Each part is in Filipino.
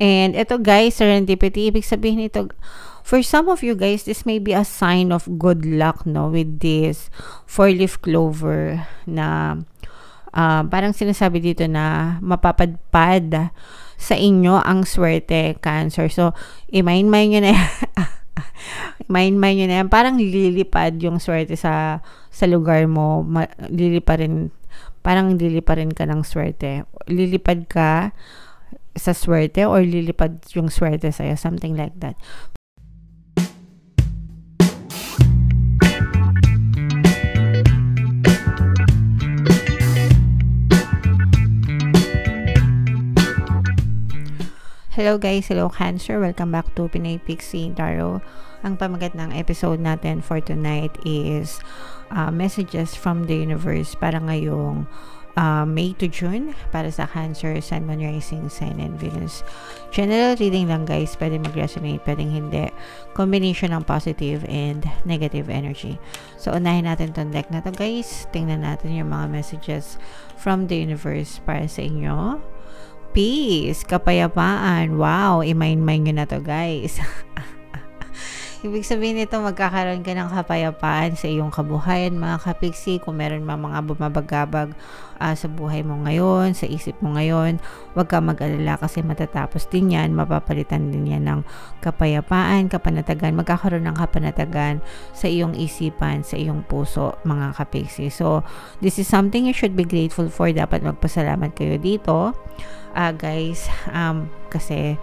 And ito guys, serendipity, ibig sabihin ito, for some of you guys, this may be a sign of good luck, no, with this four-leaf clover na parang sinasabi dito na mapapadpad sa inyo ang swerte, Cancer. So, i-mind nyo na yan. Mind nyo na yan. Parang lilipad yung swerte sa lugar mo. Parang lilipa rin ka ng swerte. Lilipad ka sa swerte or lilipad yung swerte sa'yo. Something like that. Hello guys, hello Cancer, welcome back to Pinay Pixie Tarot. Ang pamagat ng episode natin for tonight is messages from the universe para ngayong May to June para sa Cancer, Sun, Moon, Rising, Sign, and Venus. General reading lang guys, pwede mag-resonate, pwedeng hindi. Combination ng positive and negative energy. So unahin natin tong deck na to guys. Tingnan natin yung mga messages from the universe para sa inyo. Peace, kapayapaan. Wow, i-mind nyo na to guys. Ibig sabihin nito, magkakaroon ka ng kapayapaan sa iyong kabuhayan, mga kapiksi. Kung meron mga bumabagabag sa buhay mo ngayon, sa isip mo ngayon, huwag ka mag-alala kasi matatapos din yan. Mapapalitan din yan ng kapayapaan, kapanatagan. Magkakaroon ng kapanatagan sa iyong isipan, sa iyong puso, mga kapiksi. So, this is something you should be grateful for. Dapat magpasalamat kayo dito. Guys, kasi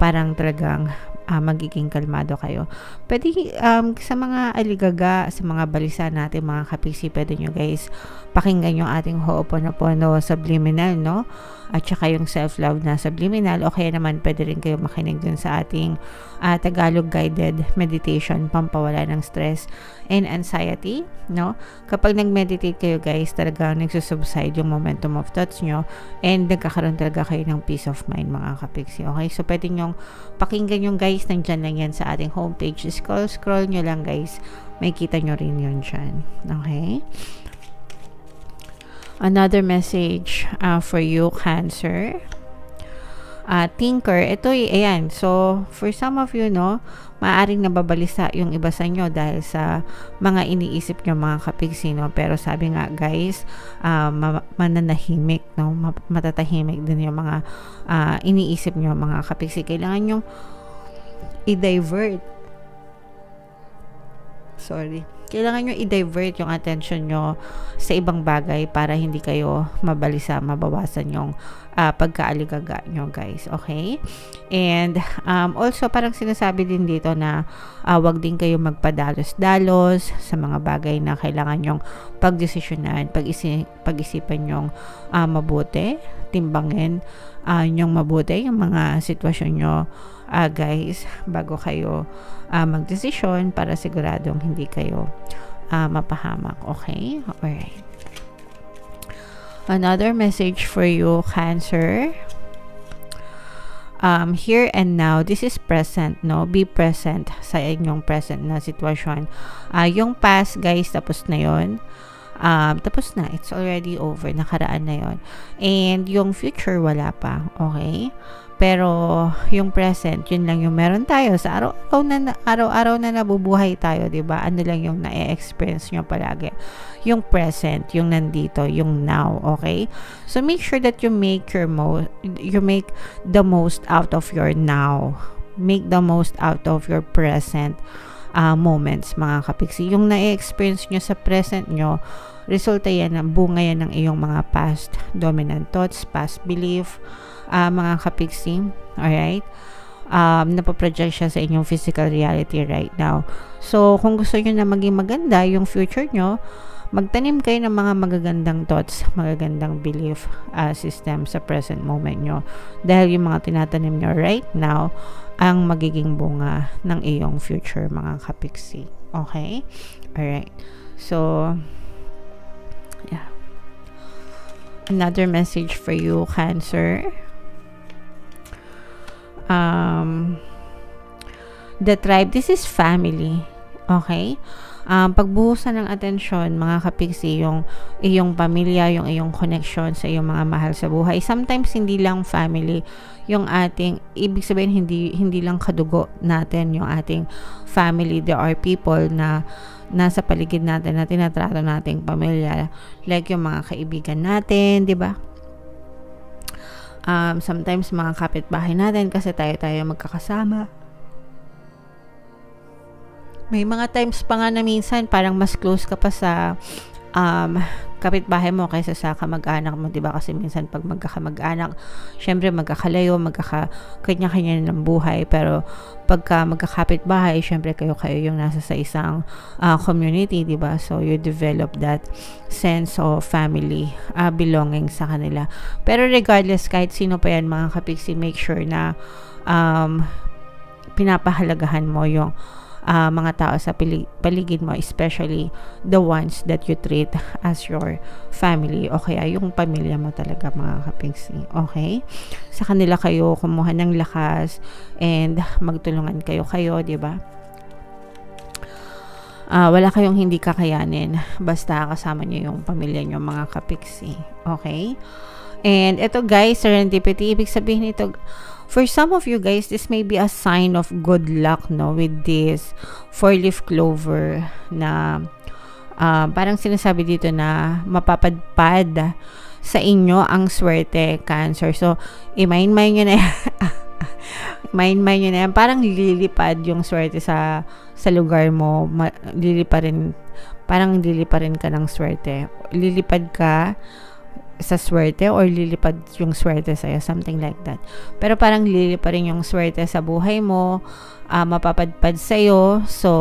parang talagang magiging kalmado kayo. Pwede sa mga aligaga, sa mga balisa natin, mga kapiksi, pwede nyo guys pakinggan yung ating Ho'oponopono subliminal, no? At saka yung self-love na subliminal, o kaya naman pwede rin kayo makinig dun sa ating Tagalog guided meditation, pampawala ng stress and anxiety, no? Kapag nag-meditate kayo guys, talagang nagsusubside yung momentum of thoughts nyo and nagkakaroon talaga kayo ng peace of mind, mga kapiksi. Okay? So, pwede nyong pakinggan yung guys, nandyan lang yan sa ating homepage. Scroll nyo lang guys, may kita nyo rin yun dyan. Okay? Another message for you, Cancer. Thinker, ito ayan. So, for some of you, no, maaaring nababalisa yung iba sa inyo dahil sa mga iniisip nyo, mga kapiksi, no? Pero sabi nga, guys, mananahimik, no? Matatahimik din yung mga iniisip nyo, mga kapiksi. Kailangan nyo i-divert. Kailangan nyo i-divert yung attention nyo sa ibang bagay para hindi kayo mabalisa, mabawasan yung pagkaaligaga nyo guys, okay? And also parang sinasabi din dito na wag din kayo magpadalos-dalos sa mga bagay na kailangan nyong pagdesisyonan, pag-isipan nyong mabuti, timbangin nyong mabuti yung mga sitwasyon nyo guys bago kayo magdesisyon para siguradong hindi kayo mapahamak, okay? Alright. Another message for you, Cancer. Here and now, this is present, no? Be present sa inyong present na sitwasyon. Yung past, guys, tapos na yon. Tapos na. It's already over. Nakaraan na yon. And yung future, wala pa. Okay? Pero yung present, yun lang yung meron tayo sa araw-araw na nabubuhay tayo, 'di ba? Ano lang yung na-experience nyo palagi. Yung present, yung nandito, yung now, okay? So make sure that you make the most out of your now. Make the most out of your present moments, mga kapiksi. Yung na-experience nyo sa present nyo, resulta yan, bunga yan ng iyong mga past dominant thoughts, past belief, mga kapiksi. Alright? Napaproject siya sa inyong physical reality right now. So, kung gusto nyo na maging maganda yung future nyo, magtanim kayo ng mga magagandang thoughts, magagandang belief system sa present moment nyo. Dahil yung mga tinatanim nyo right now, ang magiging bunga ng iyong future, mga kapiksi. Okay? Alright. So, yeah. Another message for you, Cancer. The tribe, this is family. Okay? pagbuhusan ng atensyon, mga kapiksi, yung iyong pamilya, yung iyong connection sa iyong mga mahal sa buhay. Sometimes hindi lang family yung ating, ibig sabihin hindi lang kadugo natin yung ating family. There are people na nasa paligid natin na tinatrato nating pamilya, like yung mga kaibigan natin, di ba? Sometimes mga kapitbahay natin kasi tayo magkakasama. May mga times pa nga na minsan parang mas close ka pa sa kapitbahay mo kaysa sa kamag-anak mo, 'di ba? Kasi minsan pag magkakamag-anak, syempre magkakalayo, magkakanya-kanya ng buhay, pero pagka magkakapitbahay, syempre kayo yung nasa sa isang community, 'di ba? So you develop that sense of family belonging sa kanila. Pero regardless, kahit sino pa yan mga kapiksi, make sure na pinapahalagahan mo yung mga tao sa paligid mo, especially the ones that you treat as your family o kaya yung pamilya mo talaga mga kapiksi. Okay? Sa kanila kayo kumuha ng lakas and magtulungan kayo, di ba? Wala kayong hindi kakayanin basta kasama niyo yung pamilya niyo mga kapiksi. Okay? And ito guys, serendipity, ibig sabihin ito, for some of you guys, this may be a sign of good luck, no, with this 4-leaf clover na parang sinasabi dito na mapapadpad sa inyo ang swerte, Cancer. So, i-mind nyo na yan. Mind nyo na yan. Parang lilipad yung swerte sa lugar mo. Parang liliparin ka ng swerte. Lilipad ka sa swerte or lilipad yung swerte sa'yo, something like that. Pero parang liliparin yung swerte sa buhay mo, mapapadpad sa'yo, so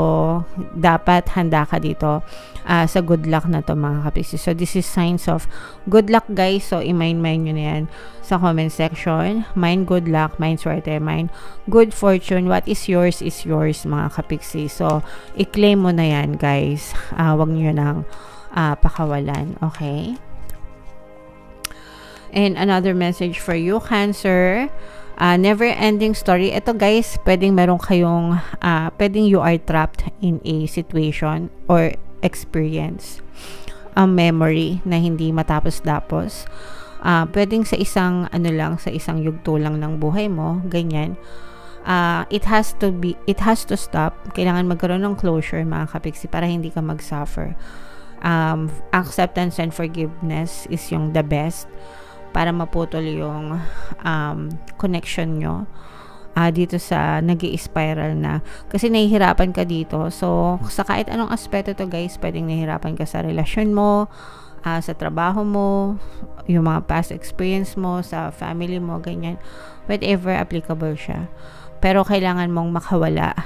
dapat handa ka dito sa good luck na to mga kapiksi. So this is signs of good luck guys, so i-mind nyo na yan sa comment section. Mind good luck, mind swerte, mind good fortune. What is yours mga kapiksi. So i-claim mo na yan guys, wag nyo nang pakawalan. Okay? And another message for you, Cancer, never-ending story. Ito guys, pwedeng meron kayong, pwedeng you are trapped in a situation or experience, a memory na hindi matapos-tapos. Pwedeng sa isang, sa isang yugto lang ng buhay mo, ganyan. It has to stop. Kailangan magkaroon ng closure mga kapiksi para hindi ka mag-suffer. Acceptance and forgiveness is yung the best para maputol yung connection nyo dito sa nag-i-spiral na. Kasi nahihirapan ka dito. So, sa kahit anong aspeto to guys, pwedeng nahihirapan ka sa relasyon mo, sa trabaho mo, yung mga past experience mo, sa family mo, ganyan. Whatever applicable siya. Pero kailangan mong makawala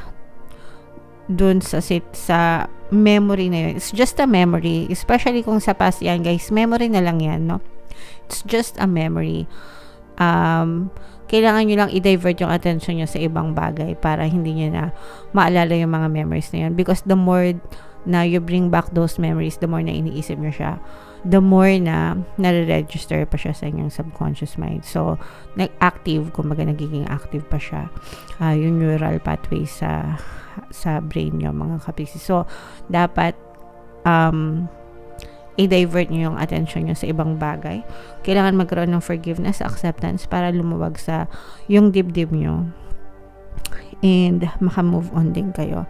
dun sa memory na yun. It's just a memory. Especially kung sa past yan guys, memory na lang yan, no? It's just a memory. Kailangan nyo lang i-divert yung attention nyo sa ibang bagay para hindi nyo na maalala yung mga memories na yun. Because the more na you bring back those memories, the more na iniisip nyo siya, the more na nare-register pa siya sa inyong subconscious mind. So, nag-active, kumbaga nagiging active pa siya. Yung neural pathways sa brain nyo, mga kapiksi. So, dapat i-divert nyo yung attention nyo sa ibang bagay. Kailangan magkaroon ng forgiveness, acceptance para lumuwag sa yung dibdib nyo. And maka-move on din kayo,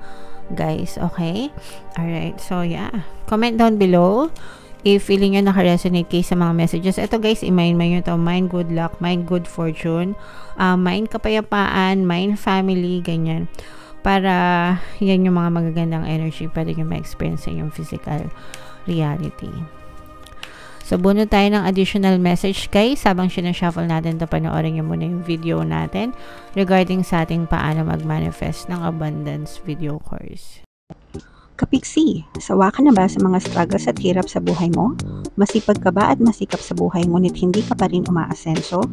guys. Okay? Alright. So, yeah. Comment down below if feeling nyo naka-resonate kayo sa mga messages. Ito, guys, i-mind nyo to. Mind good luck, mind good fortune, mind kapayapaan, mind family, ganyan. Para yan yung mga magagandang energy pwede nyo ma-experience sa yung physical reality. So, bunot tayo ng additional message guys. Habang sinashuffle natin ito, panoorin nyo muna yung video natin regarding sa ating paano mag-manifest ng abundance video course. Kapiksi, sawa ka na ba sa mga struggles at hirap sa buhay mo? Masipag ka ba at masikap sa buhay ngunit hindi ka pa rin umaasenso?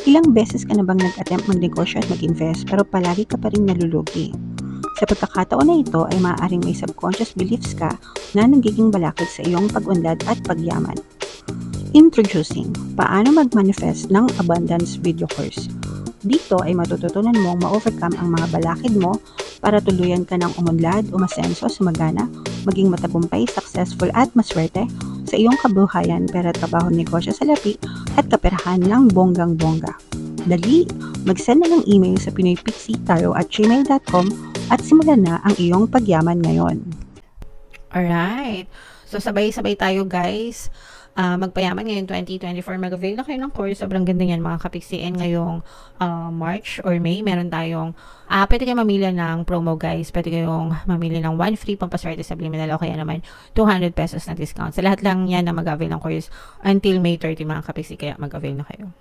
Ilang beses ka na bang nag-attempt magnegosyo at mag-invest pero palagi ka pa rin nalulugi? Sa pagkakataon na ito ay maaaring may subconscious beliefs ka na nagiging balakid sa iyong pag-unlad at pagyaman. Introducing, paano mag-manifest ng abundance video course. Dito ay matututunan mong ma-overcome ang mga balakid mo para tuluyan ka ng umunlad, umasenso, sumagana, maging matagumpay, successful at maswerte sa iyong kabuhayan, pera, trabaho, negosyo, salapi at kaperahan ng bonggang-bongga. Dali, mag-send na ng email sa pinoypixietaro@gmail.com at simulan na ang iyong pagyaman ngayon. Alright. So, sabay-sabay tayo, guys. Magpayaman ngayon 2024. Mag-avail na kayo ng course. Sobrang ganda yan, mga kapiksi. And ngayong March or May, meron tayong pwede kayo mamili ng promo, guys. Pwede kayong mamili ng 1 free pampaswerte subliminal o kaya naman 200 pesos na discount. Sa lahat lang yan na mag-avail ng course until May 30, mga kapiksi. Kaya mag-avail na kayo.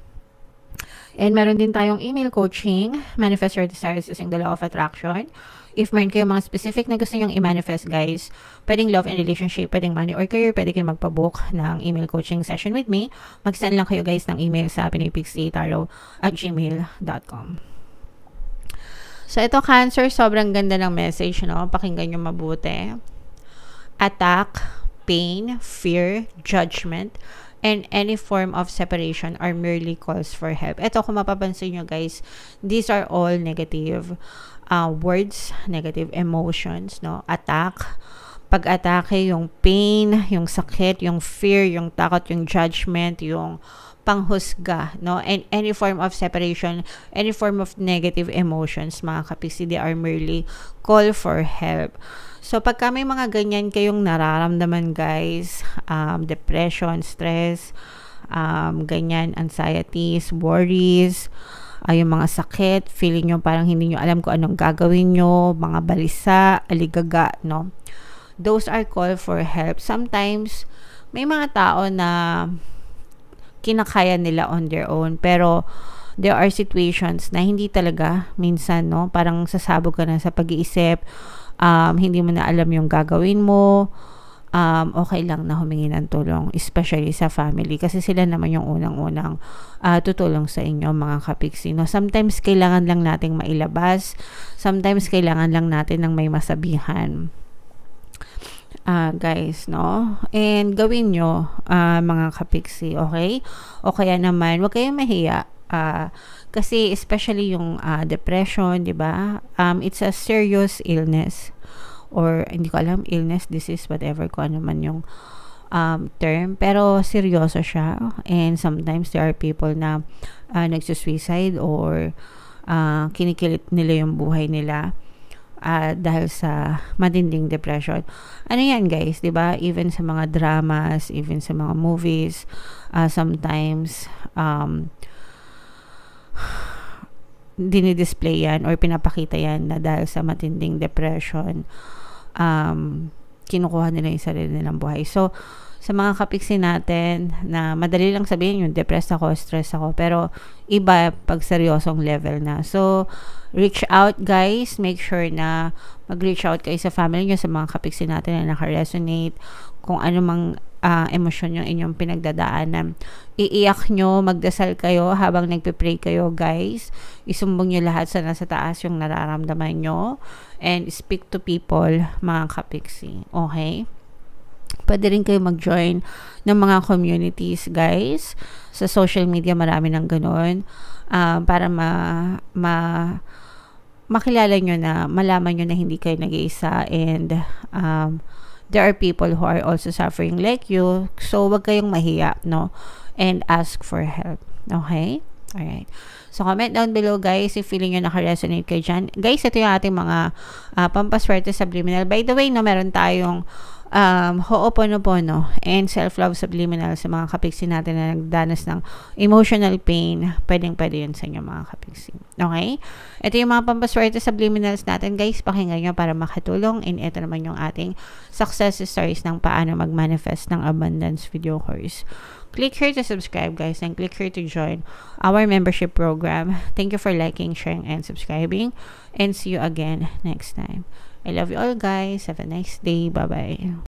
And meron din tayong email coaching, manifest your desires using the law of attraction. If meron kayo mga specific na gusto nyong i-manifest, guys, pwedeng love and relationship, pwedeng money or career, pwede kayo magpabook ng email coaching session with me. Mag-send lang kayo, guys, ng email sa pinoypixietaro@gmail.com. So, ito, Cancer, sobrang ganda ng message, no? Pakinggan nyo mabuti. Attack, pain, fear, judgment, and any form of separation are merely calls for help. Ito, kung mapapansin nyo, guys, these are all negative words, negative emotions, no? Attack, pag-atake, yung pain, yung sakit, yung fear, yung takot, yung judgment, yung panghusga, no? And any form of separation, any form of negative emotions, mga kapiksi, they are merely call for help. So, pagka may mga ganyan kayong nararamdaman, guys, depression, stress, ganyan, anxieties, worries, yung mga sakit, feeling nyo parang hindi nyo alam kung anong gagawin nyo, mga balisa, aligaga, no? Those are call for help. Sometimes, may mga tao na kinakaya nila on their own, pero there are situations na hindi talaga, minsan, no? Parang sasabog ka na sa pag-iisip, hindi mo na alam yung gagawin mo, okay lang na humingi ng tulong, especially sa family, kasi sila naman yung unang-unang tutulong sa inyo, mga kapiksi, no? Sometimes kailangan lang nating mailabas, sometimes kailangan lang natin ng may masabihan, guys, no? And gawin nyo, mga kapiksi, okay? O kaya naman, huwag kayong mahiya, kasi especially yung depression, di ba? It's a serious illness, or hindi ko alam, illness, disease, whatever, kung ano man yung term, pero seryoso siya. And sometimes there are people na nagsusuicide or kinikilit nila yung buhay nila dahil sa matinding depression. Ano yan, guys, diba? Even sa mga dramas, even sa mga movies, sometimes dinidisplay yan or pinapakita yan na dahil sa matinding depression, kinukuha nila yung sarili nilang buhay. So, sa mga kapiksi natin na madali lang sabihin yung depressed ako, stress ako, pero iba pag seryosong level na. So, reach out, guys. Make sure na mag-reach out kayo sa family nyo, sa mga kapiksi natin na naka-resonate, kung ano mang emosyon yung inyong pinagdadaanan. Iiyak nyo, magdasal kayo habang nagpe-pray kayo, guys. Isumbong nyo lahat sa nasa taas yung nararamdaman nyo, and speak to people, mga kapiksi. Okay? Pwede rin kayo mag-join ng mga communities, guys. Sa social media, marami ng ganun. Para makilala nyo na, malaman nyo na hindi kayo nag-iisa, and there are people who are also suffering like you. So, wag kayong mahiya, no? And ask for help. Okay? Alright. So, comment down below, guys, if feeling nyo naka-resonate kayo dyan. Guys, ito yung ating mga pampaswerte subliminal. By the way, no, meron tayong Ho'oponopono and self-love subliminal sa mga kapiksi natin na nagdanas ng emotional pain. Pwedeng-pwede yun sa inyo, mga kapiksi. Okay? Ito yung mga pampaswerte subliminals natin, guys. Pakinggan nyo para makatulong. And ito naman yung ating success stories ng paano mag-manifest ng abundance video course. Click here to subscribe, guys, and click here to join our membership program. Thank you for liking, sharing, and subscribing. And see you again next time. I love you all, guys. Have a nice day. Bye-bye.